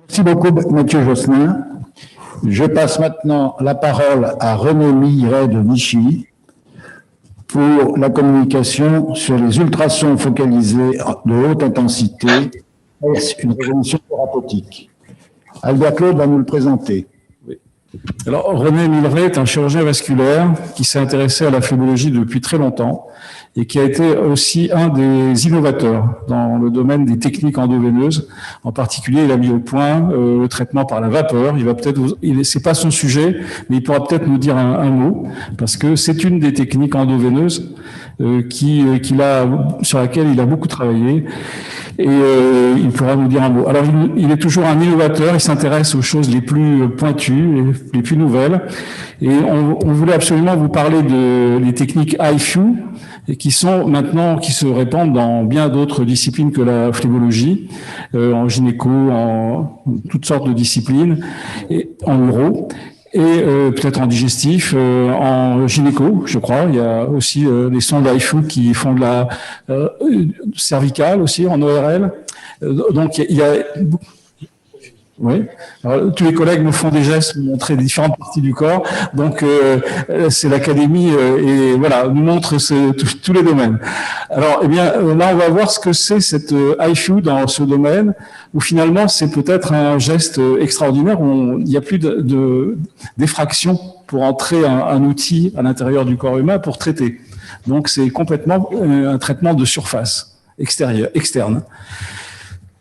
Merci beaucoup, Mathieu Josselin. Je passe maintenant la parole à René Millet de Vichy pour la communication sur les ultrasons focalisés de haute intensité, une résolution thérapeutique. Albert Claude va nous le présenter. Oui. Alors, René Millet est un chirurgien vasculaire qui s'est intéressé à la phlébologie depuis très longtemps et qui a été aussi un des innovateurs dans le domaine des techniques endoveineuses. En particulier, il a mis au point le traitement par la vapeur. Il va peut-être, c'est pas son sujet, mais il pourra peut-être nous dire un mot, parce que c'est une des techniques endoveineuses sur laquelle il a beaucoup travaillé. Et il pourra nous dire un mot. Alors, il est toujours un innovateur, il s'intéresse aux choses les plus pointues, les plus nouvelles. Et on voulait absolument vous parler des techniques HIFU, et qui se répandent dans bien d'autres disciplines que la phlébologie, en gynéco, en toutes sortes de disciplines, et en uro. Et peut-être en digestif, en gynéco, je crois. Il y a aussi des sondes HIFU qui font de la cervicale aussi, en ORL. Donc, il y a... Oui. Alors, tous les collègues me font des gestes pour montrer les différentes parties du corps. Donc, c'est l'académie et voilà, nous montre tous les domaines. Alors, eh bien, là, on va voir ce que c'est cette HIFU dans ce domaine, où finalement, c'est peut-être un geste extraordinaire où il n'y a plus d'effraction pour entrer un outil à l'intérieur du corps humain pour traiter. Donc, c'est complètement un traitement de surface externe.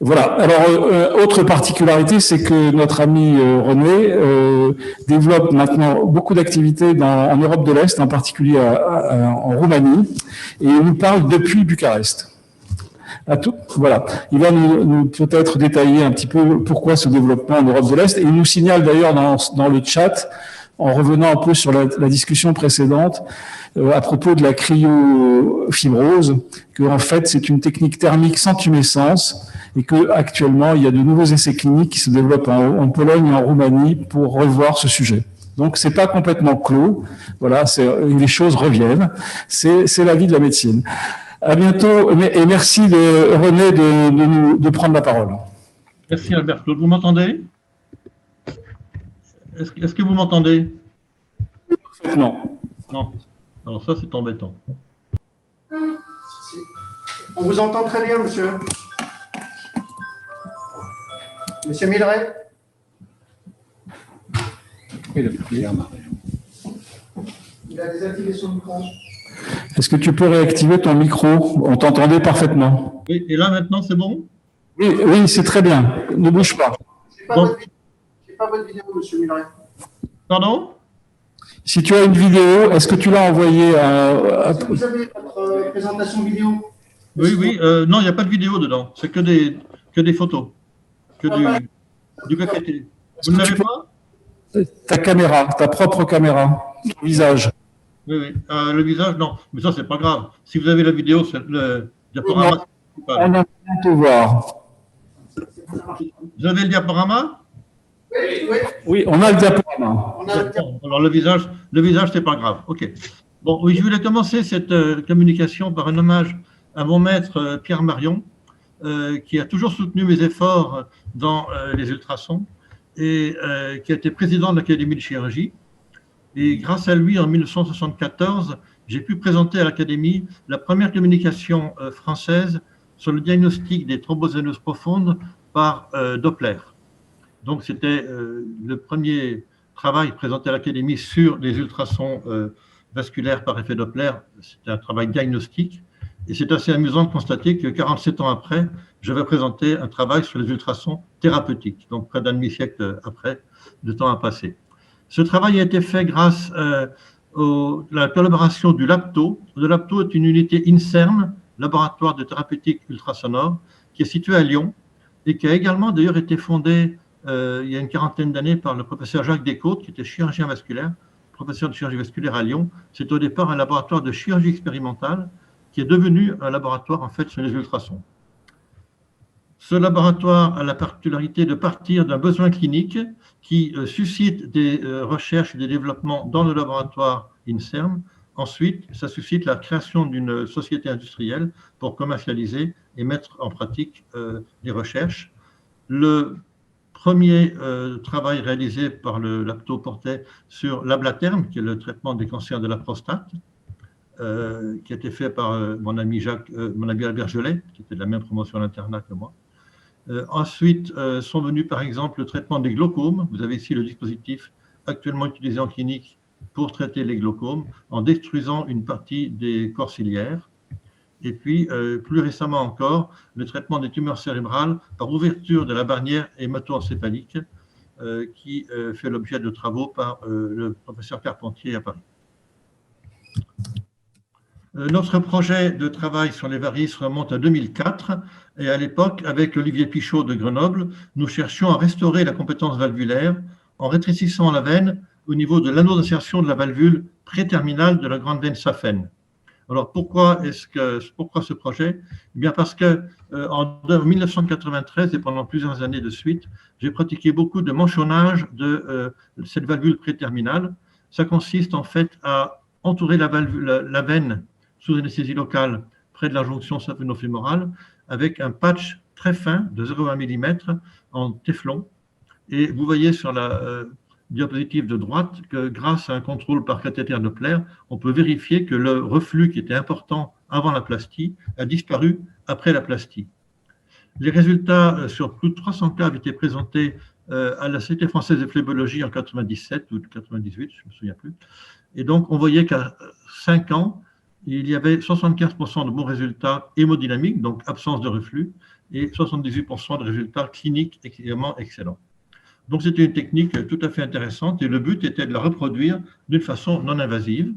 Voilà. Alors, autre particularité, c'est que notre ami René développe maintenant beaucoup d'activités en Europe de l'Est, en particulier en Roumanie, et il nous parle depuis Bucarest. Voilà. Il va nous peut-être détailler un petit peu pourquoi ce développement en Europe de l'Est, et il nous signale d'ailleurs dans le chat, en revenant un peu sur la discussion précédente, à propos de la cryofibrose, que en fait c'est une technique thermique sans tumescence, et que actuellement il y a de nouveaux essais cliniques qui se développent en Pologne et en Roumanie pour revoir ce sujet. Donc c'est pas complètement clos. Voilà, les choses reviennent. C'est la vie de la médecine. À bientôt et merci René de prendre la parole. Merci Albert Claude. Vous m'entendez? Est-ce que vous m'entendez? Non. Non. Alors ça c'est embêtant. On vous entend très bien, monsieur. Monsieur Millet? Il a désactivé son micro. Est-ce que tu peux réactiver ton micro? On t'entendait parfaitement. Oui, et là maintenant c'est bon? Oui, c'est très bien. Ne bouge pas. Je n'ai pas votre vidéo, monsieur Millet. Pardon? Si tu as une vidéo, est-ce que tu l'as envoyée à... Est-ce que vous avez votre présentation vidéo? Oui. Non, il n'y a pas de vidéo dedans. C'est que des photos. Que du PPT. Vous ne l'avez pas? Ta caméra, ta propre caméra, ton visage. Oui. Le visage, non. Mais ça, c'est pas grave. Si vous avez la vidéo, c'est le diaporama. On a bien te voir. Vous avez le diaporama? Oui, on a le diaporama. Alors, le visage, c'est pas grave. OK. Bon, oui, je voulais commencer cette communication par un hommage à mon maître Pierre Marion, qui a toujours soutenu mes efforts dans les ultrasons et qui a été président de l'Académie de chirurgie. Et grâce à lui, en 1974, j'ai pu présenter à l'Académie la première communication française sur le diagnostic des thrombosénoses profondes par Doppler. Donc, c'était le premier travail présenté à l'Académie sur les ultrasons vasculaires par effet Doppler. C'était un travail diagnostique. Et c'est assez amusant de constater que 47 ans après, je vais présenter un travail sur les ultrasons thérapeutiques. Donc, près d'un demi-siècle après, le temps a passé. Ce travail a été fait grâce à la collaboration du LABTO. Le LABTO est une unité INSERM, laboratoire de thérapeutique ultrasonore, qui est situé à Lyon et qui a également d'ailleurs été fondé il y a une quarantaine d'années par le professeur Jacques Descôtes, qui était chirurgien vasculaire, professeur de chirurgie vasculaire à Lyon. C'est au départ un laboratoire de chirurgie expérimentale qui est devenu un laboratoire en fait sur les ultrasons. Ce laboratoire a la particularité de partir d'un besoin clinique qui suscite des recherches et des développements dans le laboratoire INSERM. Ensuite, ça suscite la création d'une société industrielle pour commercialiser et mettre en pratique les recherches. Le premier travail réalisé par l'APTO portait sur l'ablaterne, qui est le traitement des cancers de la prostate, qui a été fait par mon ami Albert Gellet, qui était de la même promotion à l'internat que moi. Ensuite sont venus par exemple le traitement des glaucomes. Vous avez ici le dispositif actuellement utilisé en clinique pour traiter les glaucomes en détruisant une partie des corps ciliaires. Et puis, plus récemment encore, le traitement des tumeurs cérébrales par ouverture de la barrière hémato-encéphalique qui fait l'objet de travaux par le professeur Carpentier à Paris. Notre projet de travail sur les varices remonte à 2004 et à l'époque, avec Olivier Pichot de Grenoble, nous cherchions à restaurer la compétence valvulaire en rétrécissant la veine au niveau de l'anneau d'insertion de la valvule préterminale de la grande veine saphène. Alors pourquoi ce projet? Eh bien parce que en 1993 et pendant plusieurs années de suite, j'ai pratiqué beaucoup de manchonnage de cette valvule préterminale. Ça consiste en fait à entourer la veine sous anesthésie locale près de la jonction saphenofémorale avec un patch très fin de 0,1 mm en téflon. Et vous voyez sur la diapositive de droite que grâce à un contrôle par cathéter Doppler, on peut vérifier que le reflux qui était important avant la plastie a disparu après la plastie. Les résultats sur plus de 300 cas avaient été présentés à la Société française de phlébologie en 97 ou 98, je ne me souviens plus. Et donc, on voyait qu'à 5 ans, il y avait 75% de bons résultats hémodynamiques, donc absence de reflux, et 78% de résultats cliniques également excellents. Donc, c'était une technique tout à fait intéressante et le but était de la reproduire d'une façon non invasive.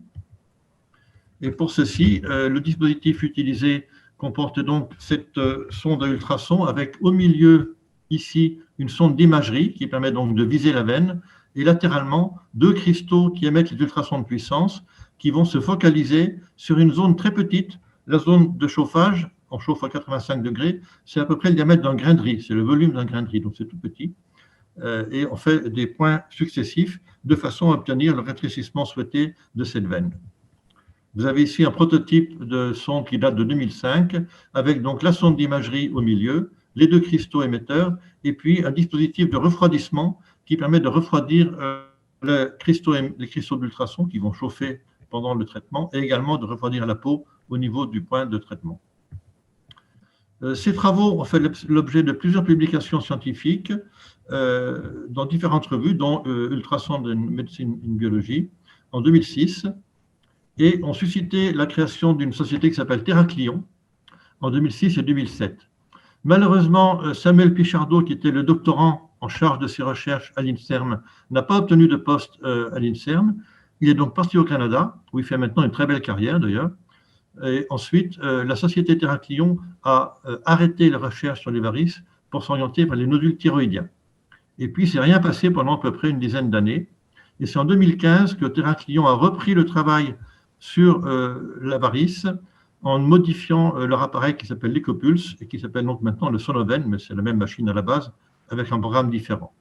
Et pour ceci, le dispositif utilisé comporte donc cette sonde à ultrasons avec au milieu, ici, une sonde d'imagerie qui permet donc de viser la veine et latéralement, 2 cristaux qui émettent les ultrasons de puissance qui vont se focaliser sur une zone très petite, la zone de chauffage, on chauffe à 85 degrés, c'est à peu près le diamètre d'un grain de riz, c'est le volume d'un grain de riz, donc c'est tout petit. Et on fait des points successifs de façon à obtenir le rétrécissement souhaité de cette veine. Vous avez ici un prototype de sonde qui date de 2005, avec donc la sonde d'imagerie au milieu, les 2 cristaux émetteurs, et puis un dispositif de refroidissement qui permet de refroidir les cristaux d'ultrasons qui vont chauffer pendant le traitement, et également de refroidir la peau au niveau du point de traitement. Ces travaux ont fait l'objet de plusieurs publications scientifiques dans différentes revues, dont Ultrason de médecine et biologie, en 2006, et ont suscité la création d'une société qui s'appelle Théraklion, en 2006 et 2007. Malheureusement, Samuel Pichardot, qui était le doctorant en charge de ces recherches à l'INSERM, n'a pas obtenu de poste à l'INSERM. Il est donc parti au Canada, où il fait maintenant une très belle carrière d'ailleurs. Et ensuite, la société Théraklion a arrêté la recherche sur les varices pour s'orienter vers les nodules thyroïdiens. Et puis, c'est rien passé pendant à peu près une dizaine d'années. Et c'est en 2015 que Théraklion a repris le travail sur la varice en modifiant leur appareil qui s'appelle l'Ecopulse et qui s'appelle donc maintenant le Sonoven, mais c'est la même machine à la base, avec un programme différent.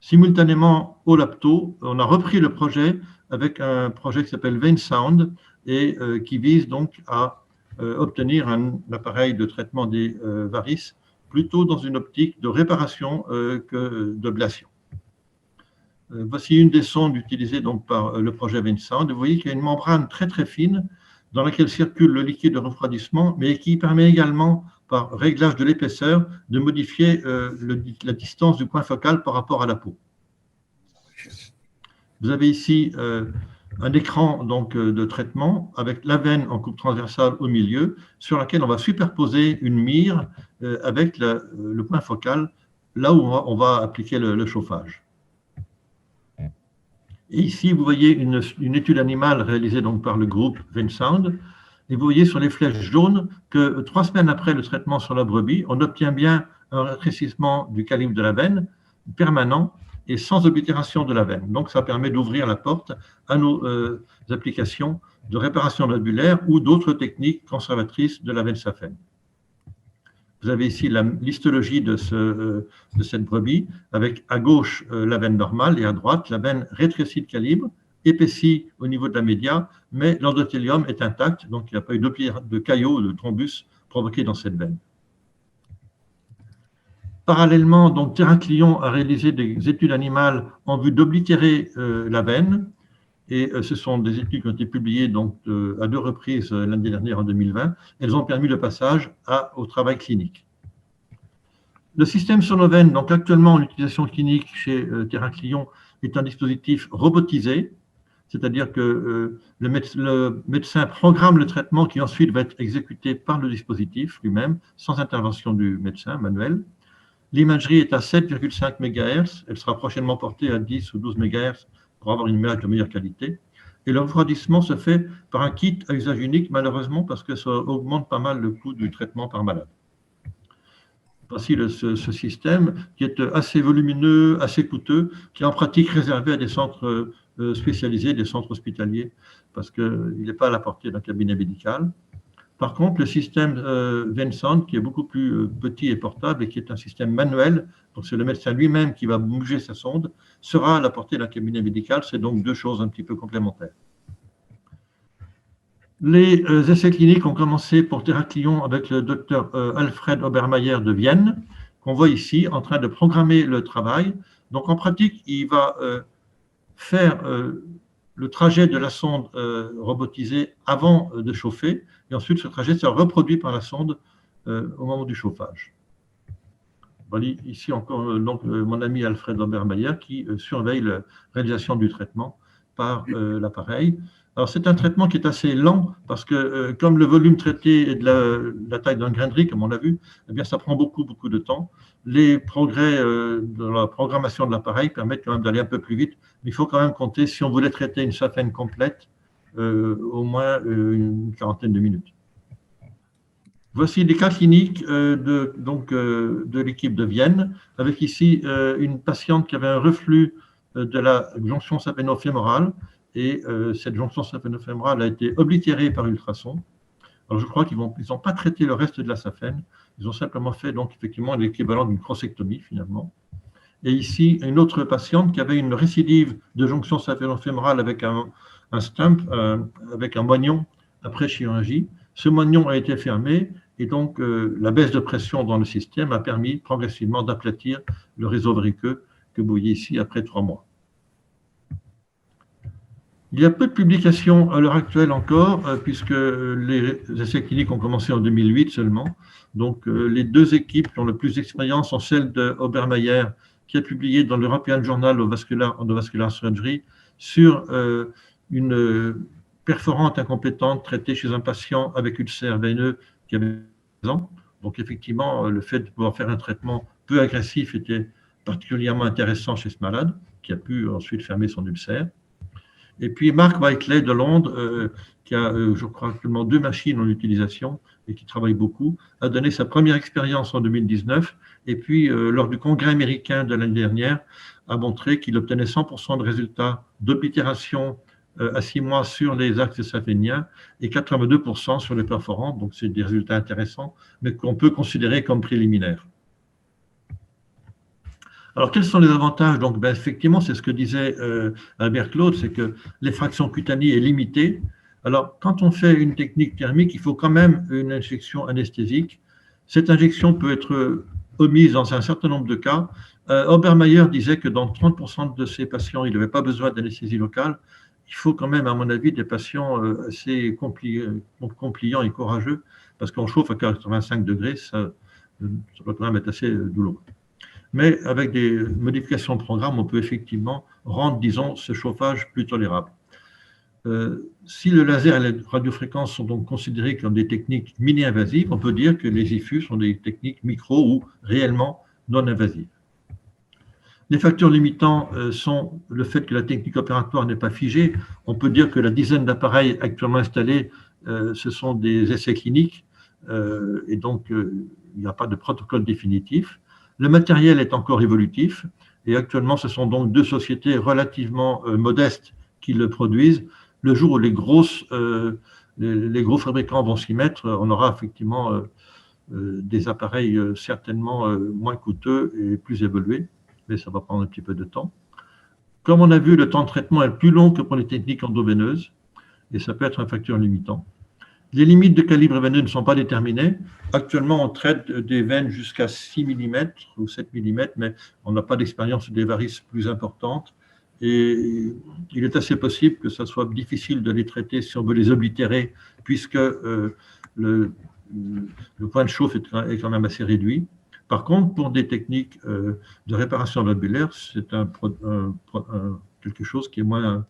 Simultanément, au LAPTO, on a repris le projet avec un projet qui s'appelle VeinSound et qui vise donc à obtenir un appareil de traitement des varices plutôt dans une optique de réparation que d'ablation. Voici une des sondes utilisées donc par le projet VeinSound. Vous voyez qu'il y a une membrane très très fine dans laquelle circule le liquide de refroidissement, mais qui permet également, par réglage de l'épaisseur, de modifier la distance du point focal par rapport à la peau. Vous avez ici un écran donc, de traitement avec la veine en coupe transversale au milieu, sur laquelle on va superposer une mire avec le point focal, là où on va appliquer le chauffage. Et ici, vous voyez une étude animale réalisée donc par le groupe VeinSound. Et vous voyez sur les flèches jaunes que 3 semaines après le traitement sur la brebis, on obtient bien un rétrécissement du calibre de la veine permanent et sans oblitération de la veine. Donc, ça permet d'ouvrir la porte à nos applications de réparation valvulaire ou d'autres techniques conservatrices de la veine saphène. Vous avez ici l'histologie de cette brebis, avec à gauche la veine normale et à droite la veine rétrécie de calibre, épaissie au niveau de la média, mais l'endothélium est intact, donc il n'y a pas eu de caillot ou de thrombus provoqué dans cette veine. Parallèlement, donc, Terraclion a réalisé des études animales en vue d'oblitérer la veine. Et ce sont des études qui ont été publiées donc, à 2 reprises l'année dernière, en 2020. Elles ont permis le passage au travail clinique. Le système Sonoven, donc actuellement en utilisation clinique chez Terraclion, est un dispositif robotisé, c'est-à-dire que le médecin programme le traitement qui ensuite va être exécuté par le dispositif lui-même, sans intervention du médecin manuel. L'imagerie est à 7,5 MHz, elle sera prochainement portée à 10 ou 12 MHz pour avoir une image de meilleure qualité. Et le refroidissement se fait par un kit à usage unique, malheureusement, parce que ça augmente pas mal le coût du traitement par malade. Voici ce système qui est assez volumineux, assez coûteux, qui est en pratique réservé à des centres spécialisés, des centres hospitaliers, parce qu'il n'est pas à la portée d'un cabinet médical. Par contre, le système Vensound, qui est beaucoup plus petit et portable et qui est un système manuel, donc c'est le médecin lui-même qui va bouger sa sonde, sera à la portée d'un cabinet médical. C'est donc deux choses un petit peu complémentaires. Les essais cliniques ont commencé pour Terraclion avec le docteur Alfred Obermeier de Vienne, qu'on voit ici en train de programmer le travail. Donc en pratique, il va faire le trajet de la sonde robotisée avant de chauffer, et ensuite ce trajet sera reproduit par la sonde au moment du chauffage. Voilà, ici encore donc, mon ami Alfred Obermeier qui surveille la réalisation du traitement par l'appareil. Alors c'est un traitement qui est assez lent parce que comme le volume traité est de la taille d'un grain de riz, comme on l'a vu, eh bien ça prend beaucoup de temps. Les progrès de la programmation de l'appareil permettent quand même d'aller un peu plus vite, mais il faut quand même compter, si on voulait traiter une saphène complète, au moins une quarantaine de minutes. Voici des cas cliniques de l'équipe de Vienne, avec ici une patiente qui avait un reflux de la jonction saphéno-fémorale, et cette jonction saphéno-fémorale a été oblitérée par ultrason. Alors je crois qu'ils n'ont pas traité le reste de la saphène, ils ont simplement fait donc effectivement l'équivalent d'une prossectomie finalement. Et ici, une autre patiente qui avait une récidive de jonction saphéno-fémorale avec un stump, avec un moignon après chirurgie. Ce moignon a été fermé et donc la baisse de pression dans le système a permis progressivement d'aplatir le réseau variceux que vous voyez ici après 3 mois. Il y a peu de publications à l'heure actuelle encore, puisque les essais cliniques ont commencé en 2008 seulement. Donc, les 2 équipes qui ont le plus d'expérience sont celles de Obermeier, qui a publié dans l'European Journal of Vascular Surgery sur une perforante incompétente traitée chez un patient avec ulcère veineux qui avait 10 ans. Donc, effectivement, le fait de pouvoir faire un traitement peu agressif était particulièrement intéressant chez ce malade, qui a pu ensuite fermer son ulcère. Et puis Mark Whiteley de Londres, qui a, je crois, actuellement 2 machines en utilisation et qui travaille beaucoup, a donné sa première expérience en 2019. Et puis, lors du congrès américain de l'année dernière, a montré qu'il obtenait 100% de résultats d'oblitération à 6 mois sur les axes saphéniens et 82% sur les perforants. Donc, c'est des résultats intéressants, mais qu'on peut considérer comme préliminaires. Alors, quels sont les avantages? Donc, ben, effectivement, c'est ce que disait Albert Claude, c'est que l'effraction cutanée est limitée. Alors, quand on fait une technique thermique, il faut quand même une injection anesthésique. Cette injection peut être omise dans un certain nombre de cas. Obermeier disait que dans 30% de ces patients, il n'avait pas besoin d'anesthésie locale. Il faut quand même, à mon avis, des patients assez compliants et courageux, parce qu'on chauffe à 85 degrés, ça doit quand même être assez douloureux. Mais avec des modifications de programme, on peut effectivement rendre, disons, ce chauffage plus tolérable. Si le laser et la radiofréquence sont donc considérés comme des techniques mini-invasives, on peut dire que les IFU sont des techniques micro ou réellement non-invasives. Les facteurs limitants sont le fait que la technique opératoire n'est pas figée. On peut dire que la dizaine d'appareils actuellement installés, ce sont des essais cliniques, et donc il n'y a pas de protocole définitif. Le matériel est encore évolutif et actuellement, ce sont donc 2 sociétés relativement modestes qui le produisent. Le jour où les gros fabricants vont s'y mettre, on aura effectivement des appareils certainement moins coûteux et plus évolués, mais ça va prendre un petit peu de temps. Comme on a vu, le temps de traitement est plus long que pour les techniques endoveineuses et ça peut être un facteur limitant. Les limites de calibre veineux ne sont pas déterminées. Actuellement, on traite des veines jusqu'à 6 mm ou 7 mm, mais on n'a pas d'expérience sur des varices plus importantes. Et il est assez possible que ça soit difficile de les traiter si on veut les oblitérer, puisque le point de chauffe est quand même assez réduit. Par contre, pour des techniques de réparation lobulaire, c'est quelque chose qui est moins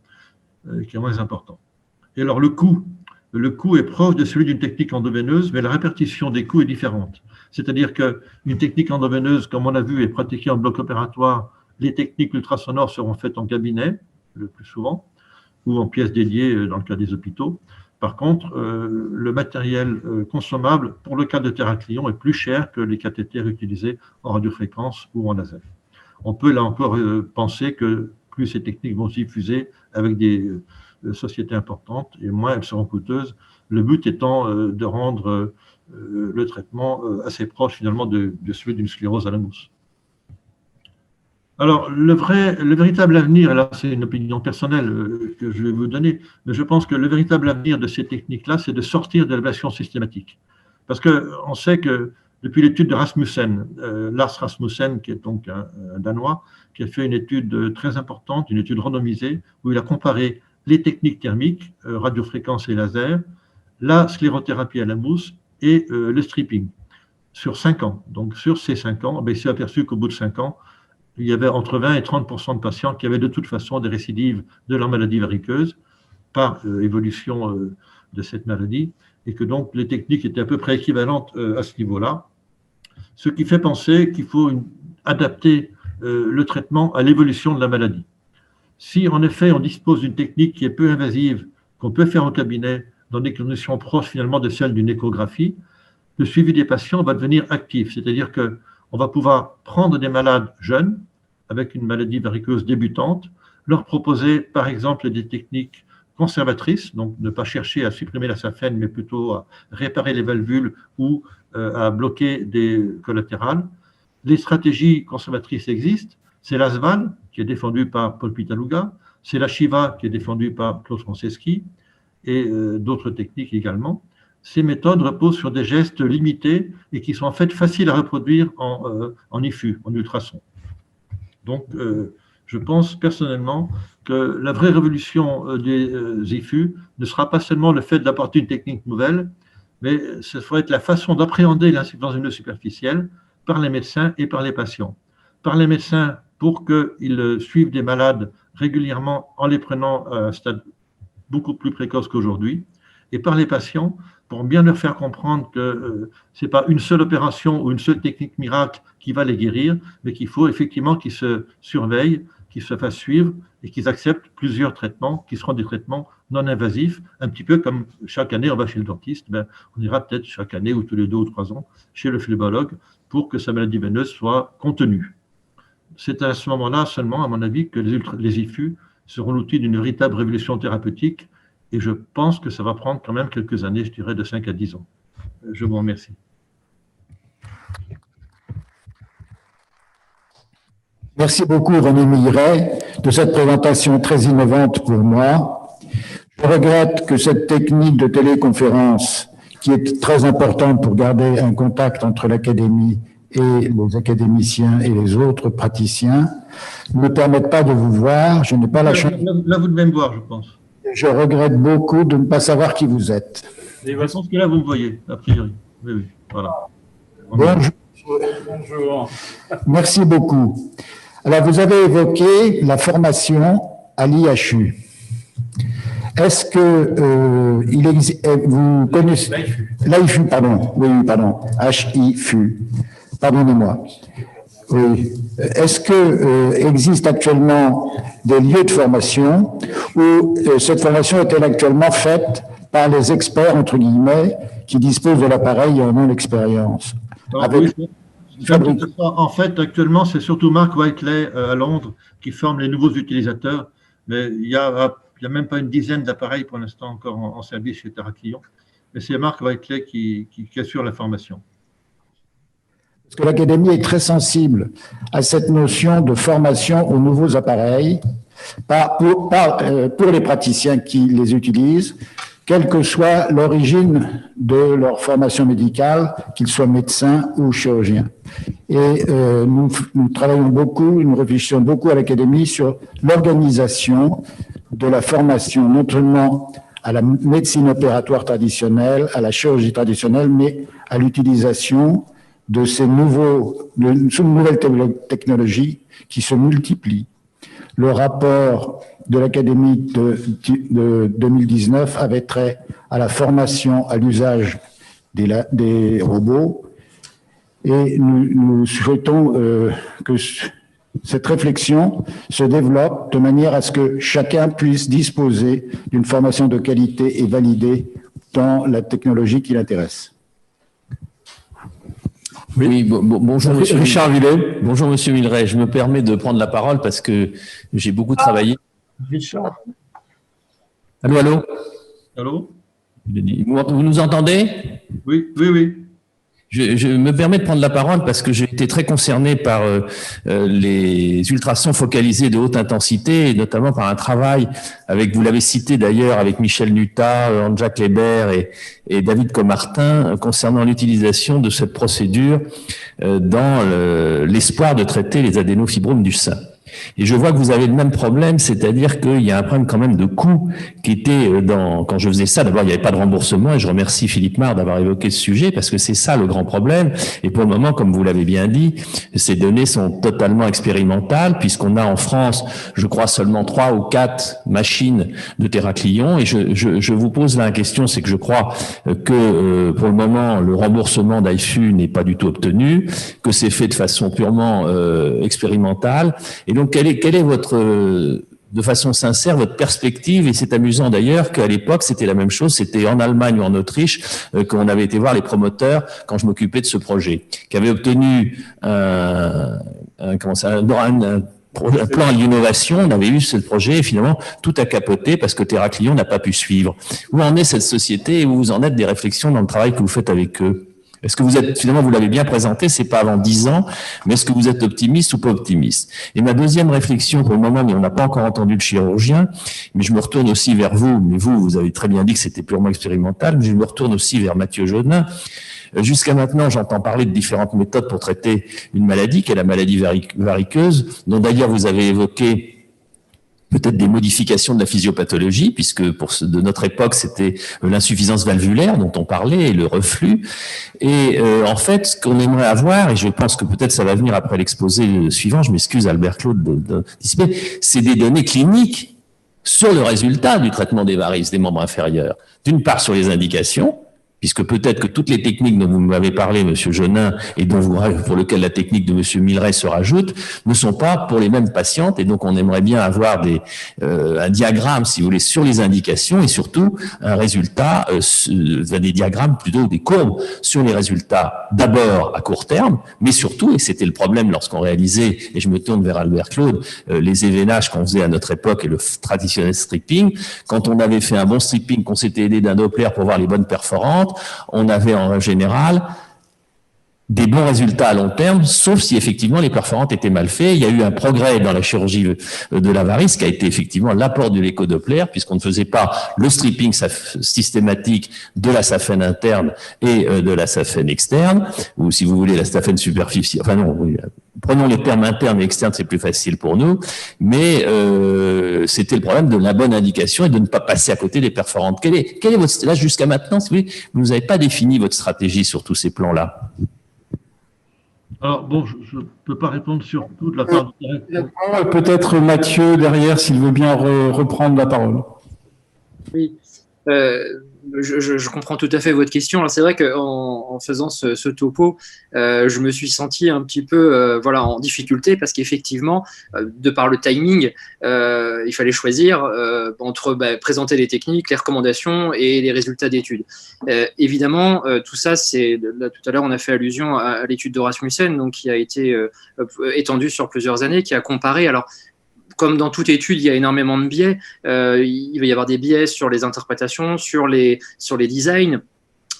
important. Et alors, le coût est proche de celui d'une technique endoveineuse, mais la répartition des coûts est différente. C'est-à-dire qu'une technique endoveineuse, comme on a vu, est pratiquée en bloc opératoire. Les techniques ultrasonores seront faites en cabinet, le plus souvent, ou en pièces dédiées dans le cas des hôpitaux. Par contre, le matériel consommable pour le cas de théraclion est plus cher que les cathéters utilisés en radiofréquence ou en laser. On peut là encore penser que plus ces techniques vont se diffuser avec des sociétés importantes et moins elles seront coûteuses, le but étant de rendre le traitement assez proche finalement de celui d'une sclérose à la mousse. Alors, le véritable avenir, et là c'est une opinion personnelle que je vais vous donner, mais je pense que le véritable avenir de ces techniques-là, c'est de sortir de l'ablation systématique. Parce qu'on sait que depuis l'étude de Rasmussen, Lars Rasmussen, qui est donc un Danois, qui a fait une étude très importante, une étude randomisée, où il a comparé les techniques thermiques, radiofréquence et laser, la sclérothérapie à la mousse et le stripping, sur 5 ans. Donc sur ces 5 ans, il s'est aperçu qu'au bout de 5 ans, il y avait entre 20 et 30% de patients qui avaient de toute façon des récidives de leur maladie variqueuse par évolution de cette maladie, et que donc les techniques étaient à peu près équivalentes à ce niveau-là, ce qui fait penser qu'il faut adapter le traitement à l'évolution de la maladie. Si en effet on dispose d'une technique qui est peu invasive, qu'on peut faire au cabinet dans des conditions proches finalement de celles d'une échographie, le suivi des patients va devenir actif, c'est-à-dire qu'on va pouvoir prendre des malades jeunes avec une maladie varicoseuse débutante, leur proposer par exemple des techniques conservatrices, donc ne pas chercher à supprimer la saphène, mais plutôt à réparer les valvules ou à bloquer des collatérales. Les stratégies conservatrices existent, c'est l'ASVAL, qui est défendu par Paul Pitaluga, c'est la Shiva, qui est défendue par Claude Franceschi, et d'autres techniques également. Ces méthodes reposent sur des gestes limités et qui sont en fait faciles à reproduire en IFU, en ultrason. Donc, je pense personnellement que la vraie révolution des IFU ne sera pas seulement le fait d'apporter une technique nouvelle, mais ce sera être la façon d'appréhender l'insuffisance veineuse superficielle par les médecins et par les patients. Par les médecins pour qu'ils suivent des malades régulièrement en les prenant à un stade beaucoup plus précoce qu'aujourd'hui, et par les patients pour bien leur faire comprendre que ce n'est pas une seule opération ou une seule technique miracle qui va les guérir, mais qu'il faut effectivement qu'ils se surveillent, qu'ils se fassent suivre et qu'ils acceptent plusieurs traitements qui seront des traitements non invasifs, un petit peu comme chaque année on va chez le dentiste, on ira peut-être chaque année ou tous les 2 ou 3 ans chez le phlébologue pour que sa maladie veineuse soit contenue. C'est à ce moment-là seulement, à mon avis, que les IFU seront l'outil d'une véritable révolution thérapeutique. Et je pense que ça va prendre quand même quelques années, je dirais de 5 à 10 ans. Je vous remercie. Merci beaucoup René Miret de cette présentation très innovante pour moi. Je regrette que cette technique de téléconférence, qui est très importante pour garder un contact entre l'académie et les académiciens et les autres praticiens, ne me permette pas de vous voir. Je n'ai pas la chance. Là, vous devez me voir, je pense. Je regrette beaucoup de ne pas savoir qui vous êtes. De toute façon, ce que là, vous me voyez, a priori. Oui, oui, voilà. Bonjour. Bonjour. Merci beaucoup. Alors, vous avez évoqué la formation à l'IHU. Est-ce que vous connaissez l'IFU, pardon. Oui, pardon. HIFU. Pardonnez-moi. Oui. Est-ce que existe actuellement des lieux de formation où cette formation est-elle actuellement faite par les experts, entre guillemets, qui disposent de l'appareil et en ont l'expérience? En fait, actuellement, c'est surtout Mark Whiteley à Londres qui forme les nouveaux utilisateurs, mais il y a même pas une dizaine d'appareils pour l'instant encore en service chez Théraclion, mais c'est Mark Whiteley qui assure la formation. Parce que l'Académie est très sensible à cette notion de formation aux nouveaux appareils pour les praticiens qui les utilisent, quelle que soit l'origine de leur formation médicale, qu'ils soient médecins ou chirurgiens. Et nous travaillons beaucoup, nous réfléchissons beaucoup à l'Académie sur l'organisation de la formation, non seulement à la médecine opératoire traditionnelle, à la chirurgie traditionnelle, mais à l'utilisation de ces nouvelles technologies qui se multiplient. Le rapport de l'Académie de 2019 avait trait à la formation à l'usage des robots, et nous souhaitons que cette réflexion se développe de manière à ce que chacun puisse disposer d'une formation de qualité et validée dans la technologie qui l'intéresse. Oui, bonjour monsieur Richard Villet. Bonjour monsieur Milleret, je me permets de prendre la parole parce que j'ai beaucoup travaillé. Richard. Allô, allô? Allô? Vous nous entendez? Oui, oui, oui. Je me permets de prendre la parole parce que j'ai été très concerné par les ultrasons focalisés de haute intensité, et notamment par un travail avec, vous l'avez cité d'ailleurs, avec Michel Nuta, Anja Kleber et David Comartin, concernant l'utilisation de cette procédure dans l'espoir de traiter les adénofibromes du sein. Et je vois que vous avez le même problème, c'est-à-dire qu'il y a un problème quand même de coût qui était quand je faisais ça, d'abord il n'y avait pas de remboursement, et je remercie Philippe Marre d'avoir évoqué ce sujet, parce que c'est ça le grand problème. Et pour le moment, comme vous l'avez bien dit, ces données sont totalement expérimentales, puisqu'on a en France, je crois, seulement 3 ou 4 machines de Téraclion. Et je vous pose là une question, c'est que je crois que pour le moment, le remboursement d'IFU n'est pas du tout obtenu, que c'est fait de façon purement expérimentale. Et donc, quelle est votre, de façon sincère, votre perspective? Et c'est amusant d'ailleurs qu'à l'époque, c'était la même chose. C'était en Allemagne ou en Autriche qu'on avait été voir les promoteurs quand je m'occupais de ce projet, qui avaient obtenu un plan à l'innovation. On avait eu ce projet et finalement, tout a capoté parce que Téraclion n'a pas pu suivre. Où en est cette société et où vous en êtes des réflexions dans le travail que vous faites avec eux? Est-ce que vous êtes, finalement, vous l'avez bien présenté, c'est pas avant 10 ans, mais est-ce que vous êtes optimiste ou pas optimiste? Et ma deuxième réflexion pour le moment, mais on n'a pas encore entendu le chirurgien, mais je me retourne aussi vers vous, mais vous avez très bien dit que c'était purement expérimental, mais je me retourne aussi vers Mathieu Jaunin. Jusqu'à maintenant, j'entends parler de différentes méthodes pour traiter une maladie, qui est la maladie variqueuse, dont d'ailleurs vous avez évoqué peut-être des modifications de la physiopathologie, puisque de notre époque, c'était l'insuffisance valvulaire dont on parlait et le reflux. Et en fait, ce qu'on aimerait avoir, et je pense que peut-être ça va venir après l'exposé suivant, je m'excuse Albert Claude d'anticiper, c'est des données cliniques sur le résultat du traitement des varices des membres inférieurs. D'une part sur les indications, puisque peut-être que toutes les techniques dont vous m'avez parlé, Monsieur Jaunin, et pour lequel la technique de Monsieur Milleret se rajoute, ne sont pas pour les mêmes patientes, et donc on aimerait bien avoir un diagramme, si vous voulez, sur les indications, et surtout un résultat, des diagrammes plutôt, des courbes sur les résultats, d'abord à court terme, mais surtout, et c'était le problème lorsqu'on réalisait, et je me tourne vers Albert Claude, les événages qu'on faisait à notre époque et le traditionnel stripping, quand on avait fait un bon stripping, qu'on s'était aidé d'un Doppler pour voir les bonnes perforantes, on avait en général des bons résultats à long terme, sauf si effectivement les perforantes étaient mal faits. Il y a eu un progrès dans la chirurgie de la varice qui a été effectivement l'apport de l'écho-Doppler, puisqu'on ne faisait pas le stripping systématique de la saphène interne et de la saphène externe, ou si vous voulez la saphène superficielle. Enfin non, oui, prenons les termes internes et externes, c'est plus facile pour nous, mais c'était le problème de la bonne indication et de ne pas passer à côté des perforantes. Quelle est votre, là jusqu'à maintenant, si vous n'avez pas défini votre stratégie sur tous ces plans-là? Alors, bon, je ne peux pas répondre sur tout de la part de... Peut-être Mathieu derrière, s'il veut bien reprendre la parole. Oui, je comprends tout à fait votre question. Alors, c'est vrai qu'en faisant ce topo, je me suis senti un petit peu en difficulté parce qu'effectivement, de par le timing, il fallait choisir entre présenter les techniques, les recommandations et les résultats d'études. Évidemment, tout ça, là, tout à l'heure, on a fait allusion à l'étude de Rasmussen, donc qui a été étendue sur plusieurs années, qui a comparé. Alors, comme dans toute étude, il y a énormément de biais. Il va y avoir des biais sur les interprétations, sur les designs.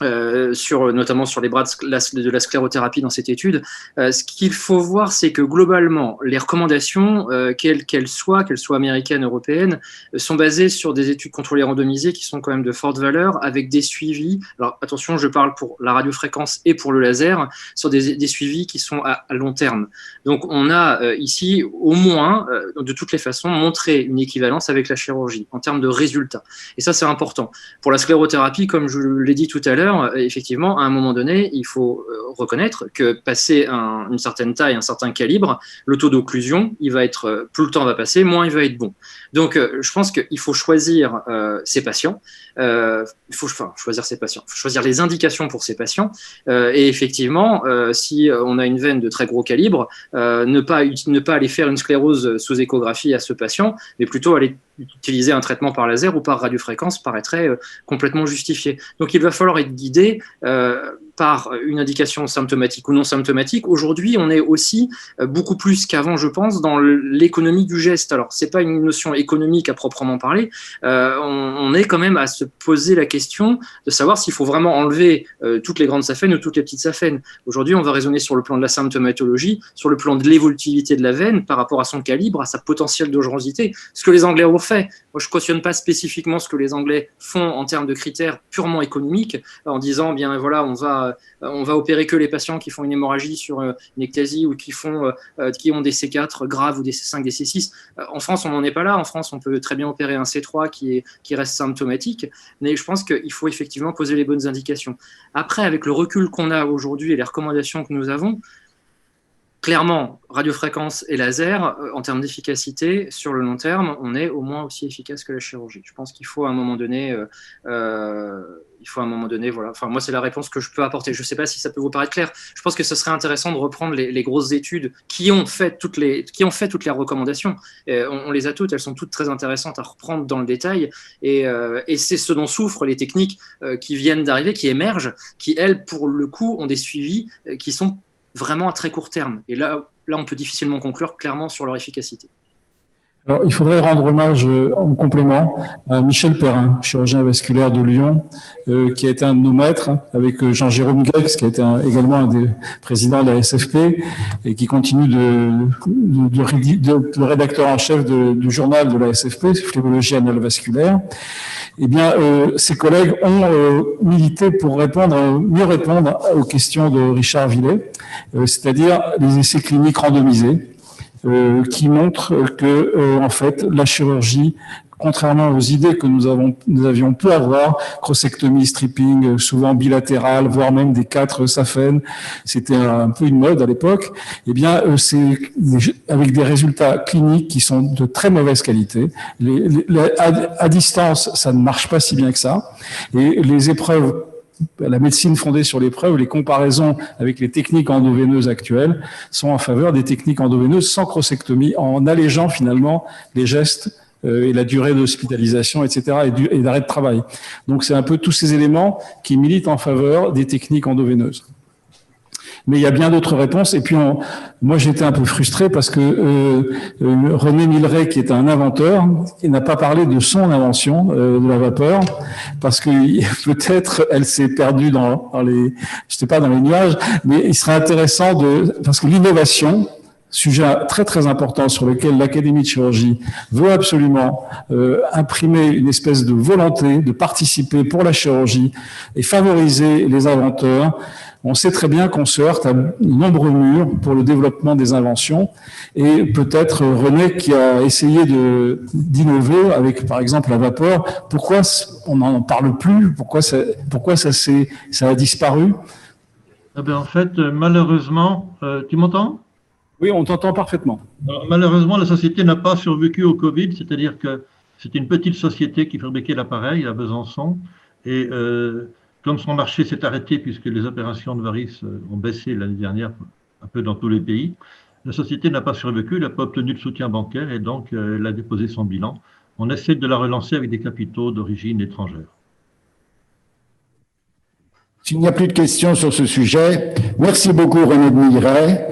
notamment sur les bras de la sclérothérapie dans cette étude. Ce qu'il faut voir, c'est que globalement, les recommandations, qu'elles soient américaines, européennes, sont basées sur des études contrôlées randomisées qui sont quand même de forte valeur, avec des suivis. Alors attention, je parle pour la radiofréquence et pour le laser, sur des suivis qui sont à long terme. Donc on a ici au moins, de toutes les façons, montré une équivalence avec la chirurgie en termes de résultats. Et ça, c'est important. Pour la sclérothérapie, comme je l'ai dit tout à l'heure, effectivement, à un moment donné, il faut reconnaître que passé une certaine taille, un certain calibre, le taux d'occlusion, il va être, plus le temps va passer, moins il va être bon. Donc, je pense qu'il faut choisir ses patients. Il faut choisir les indications pour ces patients. Et effectivement, si on a une veine de très gros calibre, ne pas aller faire une sclérose sous échographie à ce patient, mais plutôt aller utiliser un traitement par laser ou par radiofréquence paraîtrait complètement justifié. Donc, il va falloir être guidé par une indication symptomatique ou non symptomatique. Aujourd'hui, on est aussi beaucoup plus qu'avant, je pense, dans l'économie du geste. Alors, c'est pas une notion économique à proprement parler. On est quand même à se poser la question de savoir s'il faut vraiment enlever toutes les grandes saphènes ou toutes les petites saphènes. Aujourd'hui, on va raisonner sur le plan de la symptomatologie, sur le plan de l'évolutivité de la veine par rapport à son calibre, à sa potentielle dangerosité. Ce que les Anglais ont fait. Moi, je cautionne pas spécifiquement ce que les Anglais font en termes de critères purement économiques, en disant, bien voilà, on va opérer que les patients qui font une hémorragie sur une ectasie ou qui ont des C4 graves ou des C5, des C6. En France, on n'en est pas là. En France, on peut très bien opérer un C3 qui reste symptomatique, mais je pense qu'il faut effectivement poser les bonnes indications. Après, avec le recul qu'on a aujourd'hui et les recommandations que nous avons, clairement, radiofréquence et laser, en termes d'efficacité, sur le long terme, on est au moins aussi efficace que la chirurgie. Je pense qu'il faut à un moment donné, voilà. Enfin, moi, c'est la réponse que je peux apporter. Je ne sais pas si ça peut vous paraître clair. Je pense que ce serait intéressant de reprendre les grosses études qui ont fait toutes les recommandations. On les a toutes. Elles sont toutes très intéressantes à reprendre dans le détail. Et c'est ce dont souffrent les techniques qui viennent d'arriver, qui émergent, qui, elles, pour le coup, ont des suivis qui sont vraiment à très court terme. Et là, on peut difficilement conclure clairement sur leur efficacité. Alors, il faudrait rendre hommage en complément à Michel Perrin, chirurgien vasculaire de Lyon, qui a été un de nos maîtres, avec Jean-Jérôme Gex, qui a été également un des présidents de la SFP, et qui continue de rédacteur en chef du journal de la SFP, Phlémologie anale vasculaire. Eh bien, ses collègues ont milité pour mieux répondre aux questions de Richard Villet, c'est-à-dire les essais cliniques randomisés, qui montrent que, en fait, la chirurgie, contrairement aux idées que nous avions pu avoir, crossectomie, stripping, souvent bilatérale, voire même des 4 saphènes, c'était un peu une mode à l'époque, eh bien, c'est avec des résultats cliniques qui sont de très mauvaise qualité. À distance, ça ne marche pas si bien que ça. Et les épreuves, la médecine fondée sur l'épreuve, les comparaisons avec les techniques endoveineuses actuelles sont en faveur des techniques endoveineuses sans crossectomie, en allégeant finalement les gestes et la durée d'hospitalisation, etc., et d'arrêt de travail. Donc, c'est un peu tous ces éléments qui militent en faveur des techniques endoveineuses. Mais il y a bien d'autres réponses. Et puis, moi, j'étais un peu frustré parce que René Milray, qui est un inventeur, il n'a pas parlé de son invention de la vapeur, parce que peut-être elle s'est perdue dans les, je sais pas, dans les nuages. Mais il serait intéressant parce que l'innovation, sujet très très important sur lequel l'Académie de chirurgie veut absolument imprimer une espèce de volonté de participer pour la chirurgie et favoriser les inventeurs. On sait très bien qu'on se heurte à de nombreux murs pour le développement des inventions, et peut-être René qui a essayé d'innover avec, par exemple, la vapeur. Pourquoi on n'en parle plus? Pourquoi ça a disparu? Eh bien, en fait, malheureusement, tu m'entends? Oui, on t'entend parfaitement. Alors, malheureusement, la société n'a pas survécu au Covid, c'est-à-dire que c'était une petite société qui fabriquait l'appareil à Besançon, et comme son marché s'est arrêté puisque les opérations de varices ont baissé l'année dernière un peu dans tous les pays, la société n'a pas survécu, elle n'a pas obtenu de soutien bancaire et donc elle a déposé son bilan. On essaie de la relancer avec des capitaux d'origine étrangère. S'il n'y a plus de questions sur ce sujet, merci beaucoup René de Milray.